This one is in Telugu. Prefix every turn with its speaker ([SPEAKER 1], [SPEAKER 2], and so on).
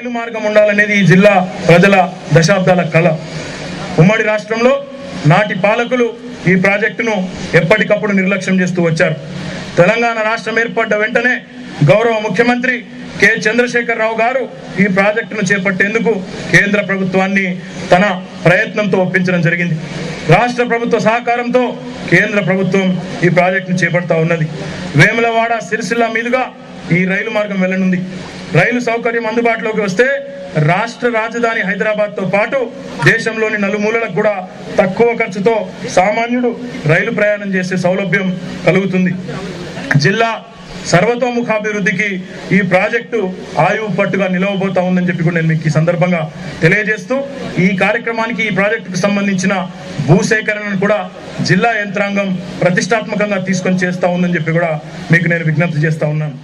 [SPEAKER 1] రైలు మార్గం ఉండాలనేది ఈ జిల్లా ప్రజల దశాబ్దాల కళ. ఉమ్మడి రాష్ట్రంలో నాటి పాలకులు ఈ ప్రాజెక్టును ఎప్పటికప్పుడు నిర్లక్ష్యం చేస్తూ వచ్చారు. తెలంగాణ రాష్ట్రం ఏర్పడ్డ వెంటనే గౌరవ ముఖ్యమంత్రి కె చంద్రశేఖర్ రావు గారు ఈ ప్రాజెక్టును చేపట్టేందుకు కేంద్ర ప్రభుత్వాన్ని తన ప్రయత్నంతో ఒప్పించడం జరిగింది. రాష్ట్ర ప్రభుత్వ సహకారంతో కేంద్ర ప్రభుత్వం ఈ ప్రాజెక్టును చేపడతా ఉన్నది. వేములవాడ సిరిసిల్ల మీదుగా ఈ రైలు మార్గం వెళ్ళనుంది. రైలు సౌకర్యం అందుబాటులోకి వస్తే రాష్ట్ర రాజధాని హైదరాబాద్తో పాటు దేశంలోని నలుమూలలకు కూడా తక్కువ ఖర్చుతో సామాన్యుడు రైలు ప్రయాణం చేసే సౌలభ్యం కలుగుతుంది. జిల్లా సర్వతోముఖాభివృద్ధికి ఈ ప్రాజెక్టు ఆయువు పట్టుగా నిలవబోతా ఉందని చెప్పి కూడా నేను మీకు ఈ సందర్భంగా తెలియజేస్తూ, ఈ కార్యక్రమానికి ఈ ప్రాజెక్టుకు సంబంధించిన భూసేకరణను కూడా జిల్లా యంత్రాంగం ప్రతిష్టాత్మకంగా తీసుకొని చేస్తా ఉందని చెప్పి కూడా మీకు నేను విజ్ఞప్తి చేస్తా ఉన్నాను.